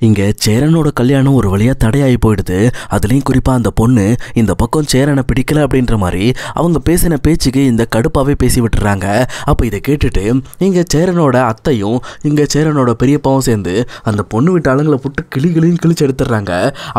இங்க சேரனோட கல்யாணம் ஒரு வழியா தடையாகி போயிடுது. அதுலயும் குறிப்பா அந்த பொண்ணு இந்த பக்கம் சேரனை பிடிக்கல அப்படின்ற மாதிரி அவங்க பேசின பேச்சுக்கு இந்த கடுப்பாவே பேசி விட்டுறாங்க. அப்ப இதை கேட்டுட்டு இங்க சேரனோட அத்தையும் இங்க சேரனோட பெரியப்பாவும் சேர்ந்து அந்த பொண்ணு வீட்டு ஆளுங்களை போட்டு கிளிகளையும் கிழிச்சு எடுத்துடுறாங்க.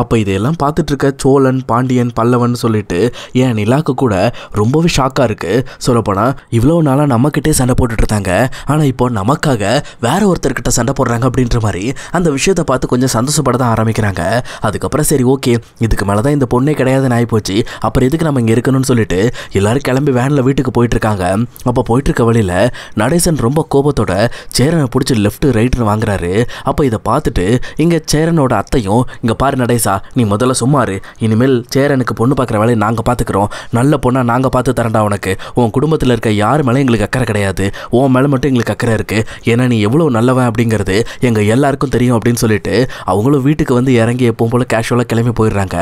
அப்ப இதையெல்லாம் பார்த்துட்டு இருக்க சோழன், பாண்டியன், பல்லவன் சொல்லிட்டு ஏன் நிலாக்கு கூட ரொம்பவே ஷாக்கா இருக்கு. சொல்லப்போனா இவ்வளவு நாளா நம்ம கிட்டே சண்டை போட்டுட்டு இருந்தாங்க, ஆனா இப்போ நமக்காக வேற ஒருத்தர்கிட்ட சண்டை போடுறாங்க அப்படின்ற மாதிரி அந்த விஷயத்தை பார்த்து கொஞ்சம் சந்தோஷப்பட தான் ஆரம்பிக்கிறாங்க. அதுக்கப்புறம் சரி ஓகே, இதுக்கு மேலதான் இந்த பொண்ணே கிடையாதுன்னு ஆகி போச்சு, அப்புறம் எதுக்கு நம்ம இங்க இருக்கணும்னு சொல்லிட்டு எல்லாரும் கிளம்பி வேன்ல வீட்டுக்கு போயிட்டு இருக்காங்க. அப்ப போயிட்டு இருக்க வழியில நடேசன் ரொம்ப கோபத்தோட சேரனை பிடிச்சி லெஃப்ட் ரைட்னு வாங்குறாரு. அப்ப இதை பார்த்துட்டு இங்க சேரனோட அத்தையும் இங்க பாரு நடேசா, நீ முதல்ல சும்மாரு, இனிமேல் சேரனுக்கு பொண்ணு பார்க்குற வேலையை நாங்க பாத்துக்கிறோம், நல்ல பொண்ணா நாங்க பார்த்து தரண்டா உனக்கு, உன் குடும்பத்தில் இருக்க யார் மேலே எங்களுக்கு அக்கறை கிடையாது, உன் மேலே மட்டும் எங்களுக்கு அக்கறை இருக்கு, ஏன்னா நீ எவ்வளவு நல்லவன் அப்படிங்கிறது எங்க எல்லாருக்கும் தெரியும் அப்படின்னு சொல்லிட்டு அவங்களும் வீட்டுக்கு வந்து இறங்கி எப்பவும் போல கேஷுவலா கிளம்பி போயிடுறாங்க.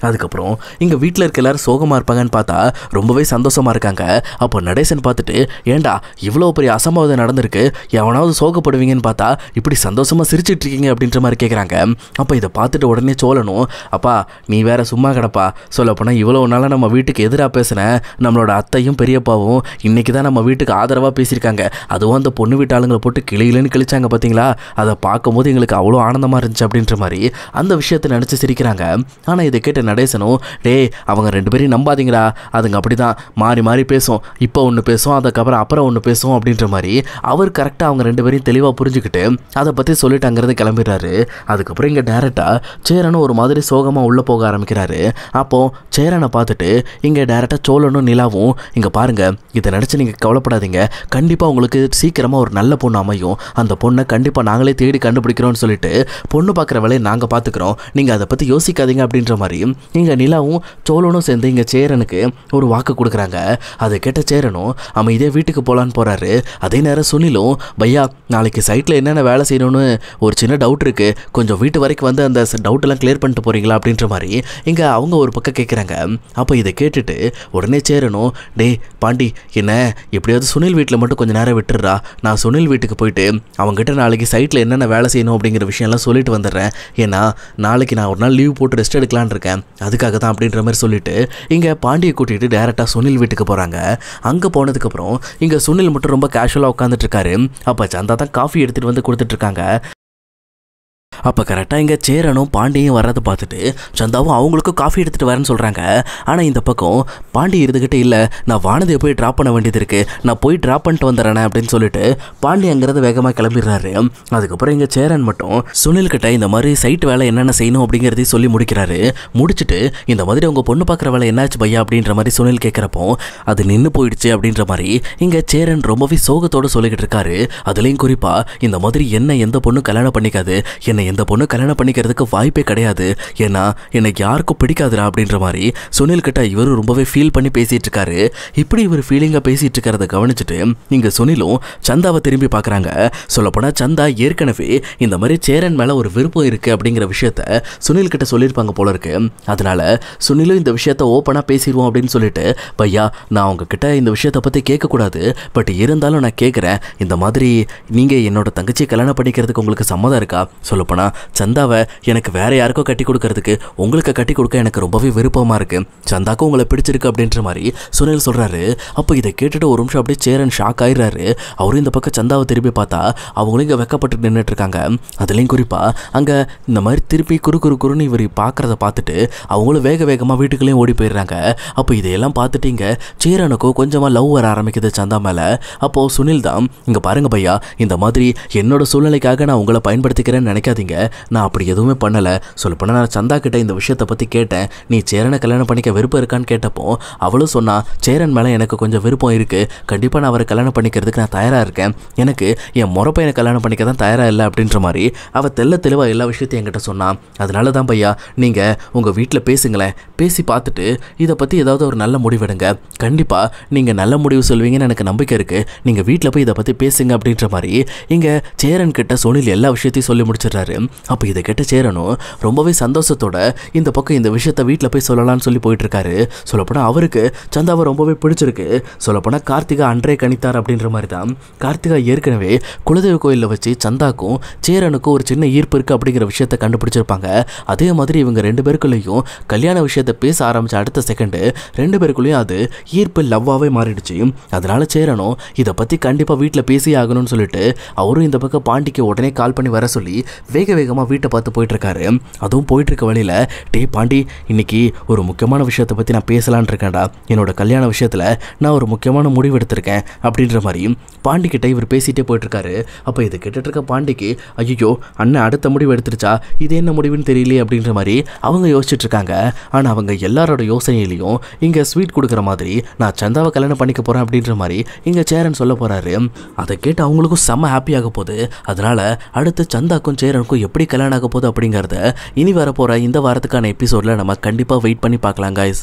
அதுக்கப்புறம் இங்க வீட்டில் இருக்க எல்லாரும் சோகமா இருப்பாங்கன்னு பார்த்தா ரொம்பவே சந்தோஷமா இருக்காங்க. அப்போ நடேசன் பார்த்துட்டு ஏண்டா இவ்வளோ பெரிய அசம்பாவிதம் நடந்திருக்கு, எவனாவது சோகப்படுவீங்கன்னு பார்த்தா இப்படி சந்தோஷமா சிரிச்சிட்டு இருக்கீங்க அப்படின்ற மாதிரி கேட்குறாங்க. அப்போ இதை பார்த்துட்டு உடனே சோழனும் அப்பா நீ வேற சும்மா கிடப்பா, சொல்லப்போனால் இவ்வளவு நாளாக நம்ம வீட்டுக்கு எதிராக பேசின நம்மளோட அத்தையும் பெரியப்பாவும் இன்னைக்கு தான் நம்ம வீட்டுக்கு ஆதரவாக பேசியிருக்காங்க, அதுவும் அந்த பொண்ணு வீட்டு ஆளுங்களை போட்டு கிளியிலன்னு கிழிச்சாங்க பார்த்தீங்களா, அதை பார்க்கும்போது எங்களுக்கு அவ்வளோ ஆனந்தமாக இருந்துச்சு அப்படின்ற மாதிரி அந்த விஷயத்தை நினச்சி சிரிக்கிறாங்க. ஆனால் இதை கேட்ட நடேசனும் டே அவங்க ரெண்டு பேரையும் நம்பாதீங்கடா, அதுங்க அப்படி தான் மாறி மாறி பேசும், இப்போ ஒன்று பேசும் அதுக்கப்புறம் அப்புறம் ஒன்று பேசும் அப்படின்ற மாதிரி அவர் கரெக்டாக அவங்க ரெண்டு பேரையும் தெளிவாக புரிஞ்சுக்கிட்டு அதை பற்றி சொல்லிட்டு அங்கேருந்து கிளம்பிடுறாரு. அதுக்கப்புறம் இங்கே டேரெக்டாக சேரனும் ஒரு மாதிரி சோகமாக உள்ளே போக ஆரம்பிக்கிறாரு. அப்போது சேரனை பார்த்துட்டு இங்கே டேரெக்டாக சோழனும் நிலாவும் இங்கே பாருங்கள், இதை நினச்சி நீங்கள் கவலைப்படாதீங்க, கண்டிப்பாக உங்களுக்கு சீக்கிரமாக ஒரு நல்ல பொண்ணு அமையும், அந்த பொண்ணை கண்டிப்பாக நாங்களே தேடி கண்டுபிடிக்கிறோம்னு சொல்லிட்டு பொண்ணு பார்க்குற வேலையை நாங்கள் பார்த்துக்கிறோம், நீங்கள் அதை பற்றி யோசிக்காதீங்க அப்படின்ற மாதிரி இங்கே நிலாவும் சோழனும் சேர்ந்து இங்கே சேரனுக்கு ஒரு வாக்கு கொடுக்குறாங்க. அதை கேட்ட சேரனும் அமைதியாக வீட்டுக்கு போகலான்னு போகிறாரு. அதே நேரம் சுனிலும் பையா நாளைக்கு சைட்டில் என்னென்ன வேலை செய்யணும்னு ஒரு சின்ன டவுட் இருக்குது, கொஞ்சம் வீட்டு வரைக்கும் வந்து அந்த டவுட்டெல்லாம் கிளியர் பண்ணிட்டு போகிறீங்களா அப்படின்ற மாதிரி இங்கே அவங்க ஒரு பக்கம் கேட்குறாங்க. அப்போ இதை கேட்டுட்டு உடனே சேரனும் டே பாண்டி என்ன எப்படியாவது சுனில் வீட்டில் மட்டும் கொஞ்சம் நேரம் விட்டுடுறா, நான் சுனில் வீட்டுக்கு போயிட்டு அவங்ககிட்ட நாளைக்கு சைட்டில் என்னென்ன வேலை செய்யணும் அப்படிங்கிற விஷயம்லாம் சொல்லிட்டு வந்துடுறேன், ஏன்னா நாளைக்கு நான் ஒரு நாள் லீவ் போட்டு ரெஸ்ட் எடுக்கலான்னு இருக்கேன், அதுக்காக தான் அப்படின்ற மாதிரி சொல்லிட்டு இங்கே பாண்டியை கூட்டிகிட்டு டேரெக்டாக சுனில் வீட்டுக்கு போகிறாங்க. அங்கே போனதுக்கப்புறம் இங்கே சுனில் மட்டும் ரொம்ப கேஷுவலாக உட்காந்துட்டு இருக்காரு. அப்போ சந்தா தான் காஃபி எடுத்துகிட்டு வந்து கொடுத்துட்ருக்காங்க. அப்போ கரெக்டாக இங்கே சேரனும் பாண்டியும் வர்றதை பார்த்துட்டு சந்தாவும் அவங்களுக்கும் காஃபி எடுத்துகிட்டு வரேன்னு சொல்கிறாங்க. ஆனால் இந்த பக்கம் பாண்டி இருந்துக்கிட்டே இல்லை, நான் வானதியை போய் ட்ராப் பண்ண வேண்டியது இருக்குது, நான் போய் ட்ராப் பண்ணிட்டு வந்துடுறேன் அப்படின்னு சொல்லிட்டு பாண்டி அங்கிறது வேகமாக கிளம்பிடுறாரு. அதுக்கப்புறம் இங்கே சேரன் மட்டும் சுனில்கிட்ட இந்த மாதிரி சைட் வேலை என்னென்ன செய்யணும் அப்படிங்கிறதையும் சொல்லி முடிக்கிறாரு. முடிச்சுட்டு இந்த மாதிரி உங்கள் பொண்ணு பார்க்குற வேலை என்னாச்சு பையா அப்படின்ற மாதிரி சுனில் கேட்குறப்போ அது நின்று போயிடுச்சு அப்படின்ற மாதிரி இங்கே சேரன் ரொம்பவே சோகத்தோடு சொல்லிக்கிட்டு இருக்காரு. அதுலேயும் குறிப்பாக இந்த மாதிரி என்ன எந்த பொண்ணு கல்யாணம் பண்ணிக்காது, என்னை இந்த பொண்ணு கல்யாணம் பண்ணிக்கிறதுக்கு வாய்ப்பே கிடையாது, ஏன்னா எனக்கு யாருக்கும் பிடிக்காதுடா அப்படின்ற மாதிரி சுனில் கிட்ட இவரு ரொம்பவே ஃபீல் பண்ணி பேசிட்டு இருக்காரு. இப்படி இவர் ஃபீலிங்கா பேசிட்டு இருக்கிறத கவனிச்சுட்டு இங்க சுனிலும் சந்தாவை திரும்பி பார்க்குறாங்க. சொல்லப்போனா சந்தா ஏற்கனவே இந்த மாதிரி சேரன் மேல ஒரு விருப்பம் இருக்கு அப்படிங்கிற விஷயத்த சுனில் கிட்ட சொல்லியிருப்பாங்க போல இருக்கு. அதனால சுனிலும் இந்த விஷயத்த ஓப்பனா பேசிடுவோம் அப்படின்னு சொல்லிட்டு பையா நான் உங்ககிட்ட இந்த விஷயத்தை பத்தி கேட்கக்கூடாது, பட் இருந்தாலும் நான் கேட்குறேன், இந்த மாதிரி நீங்க என்னோட தங்கச்சியை கல்யாணம் பண்ணிக்கிறதுக்கு உங்களுக்கு சம்மதம் இருக்கா? சொல்லப்போனா சந்தாவை எனக்கு வேற யாருக்கோ கட்டி கொடுக்கறதுக்கு உங்களுக்கு கட்டி கொடுக்க எனக்கு ரொம்பவே விருப்பமா இருக்கு, சந்தாக்கும் உங்களை பிடிச்சிருக்கு அப்படின்ற மாதிரி சுனில் சொல்றாரு. அப்போ இதை கேட்டுட்டு ஒரு நிமிஷம் அப்படியே சேரன் ஷாக் ஆயிடுறாரு. அவரும் இந்த பக்கம் சந்தாவை திரும்பி பார்த்தா அவங்களும் இங்கே வெக்கப்பட்டு நின்றுட்டு இருக்காங்க. அதுலேயும் குறிப்பா அங்க இந்த மாதிரி திருப்பி குறுன்னு இவர் பார்க்கறத பார்த்துட்டு அவங்களும் வேக வேகமாக வீட்டுக்குள்ளேயும் ஓடி போயிடுறாங்க. அப்போ இதையெல்லாம் பார்த்துட்டு இங்க சேரனுக்கும் கொஞ்சமா லவ் வர ஆரம்பிக்குது சந்தா மேல. அப்போ சுனில் தான் இங்க பாருங்க பையா, இந்த மாதிரி என்னோட சூழ்நிலைக்காக நான் உங்களை பயன்படுத்திக்கிறேன்னு நினைக்காதீங்க, நான் அப்படி எதுவுமே பண்ணலை, சொல்லப்போனால் நான் சந்தா கிட்ட இந்த விஷயத்தை பற்றி கேட்டேன், நீ சேரனை கல்யாணம் பண்ணிக்க விருப்பம் இருக்கான்னு கேட்டப்போ அவளும் சொன்னா சேரன் மேலே எனக்கு கொஞ்சம் விருப்பம் இருக்குது, கண்டிப்பாக நான் அவரை கல்யாணம் பண்ணிக்கிறதுக்கு நான் தயாராக இருக்கேன், எனக்கு என் முறப்பையனை கல்யாணம் பண்ணிக்க தான் தயாராக இல்லை அப்படின்ற மாதிரி அவள் தெளிவாக எல்லா விஷயத்தையும் என்கிட்ட சொன்னான். அதனால தான் பையா நீங்கள் உங்கள் வீட்டில் பேசுங்களேன், பேசி பார்த்துட்டு இதை பற்றி ஏதாவது ஒரு நல்ல முடிவெடுங்க, கண்டிப்பாக நீங்கள் நல்ல முடிவு சொல்வீங்கன்னு எனக்கு நம்பிக்கை இருக்குது, நீங்கள் வீட்டில் போய் இதை பற்றி பேசுங்க அப்படின்ற மாதிரி இங்கே சேரன் கிட்ட சுனில் எல்லா விஷயத்தையும் சொல்லி முடிச்சிடுறாரு. இருக்காரு. அப்போ இதை கேட்ட சேரனும் ரொம்பவே சந்தோஷத்தோட இந்த பக்கம் இந்த விஷயத்த வீட்டில் போய் சொல்லலாம்னு சொல்லி போயிட்டு இருக்காரு. சொல்லப்போனால் அவருக்கு சந்தாவை ரொம்பவே பிடிச்சிருக்கு. சொல்லப்போனால் கார்த்திகா அன்றே கணித்தார் அப்படின்ற மாதிரி தான் கார்த்திகா ஏற்கனவே குலதெய்வ கோயிலில் வச்சு சந்தாக்கும் சேரனுக்கும் ஒரு சின்ன ஈர்ப்பு இருக்குது அப்படிங்கிற விஷயத்த கண்டுபிடிச்சிருப்பாங்க. அதே மாதிரி இவங்க ரெண்டு பேருக்குள்ளேயும் கல்யாண விஷயத்த பேச ஆரம்பித்த அடுத்த செகண்டு ரெண்டு பேருக்குள்ளேயும் அது ஈர்ப்பு லவ்வாகவே மாறிடுச்சு. அதனால சேரனும் இதை பற்றி கண்டிப்பாக வீட்டில் பேசி ஆகணும்னு சொல்லிட்டு அவரும் இந்த பக்கம் பாண்டிக்கு உடனே கால் பண்ணி வர சொல்லி வேக வேகமாக வீட்டை பார்த்து போயிட்டு இருக்காரு. அதுவும் போயிட்டு இருக்க வழியில் டே பாண்டி, இன்னைக்கு ஒரு முக்கியமான விஷயத்தை பற்றி நான் பேசலான் இருக்கேன்டா. என்னோட கல்யாண விஷயத்தில் நான் ஒரு முக்கியமான முடிவு எடுத்திருக்கேன் அப்படின்ற மாதிரி பாண்டிக்கிட்ட இவர் பேசிகிட்டே போயிட்டு இருக்காரு. அப்போ இதை கேட்டுட்டு இருக்க பாண்டிக்கு ஐயோ அண்ணன் அடுத்த முடிவு எடுத்துருச்சா, இது என்ன முடிவுன்னு தெரியலையே அப்படின்ற மாதிரி அவங்க யோசிச்சுட்டு இருக்காங்க. ஆனால் அவங்க எல்லாரோட யோசனையிலையும் இங்கே ஸ்வீட் கொடுக்குற மாதிரி நான் சந்தாவை கல்யாணம் பண்ணிக்க போகிறேன் அப்படின்ற மாதிரி இங்கே சேரன் சொல்ல போகிறாரு. அதை கேட்டு அவங்களுக்கும் செம்ம ஹாப்பியாக போகுது. அதனால் அடுத்து சந்தாக்கும் சேரனுக்கும் எப்படி கல்யாணம் ஆக போகுது அப்படிங்கிறத இனி வரப்போகிற இந்த வாரத்துக்கான எபிசோடில் நம்ம கண்டிப்பாக வெயிட் பண்ணி பார்க்கலாம் guys.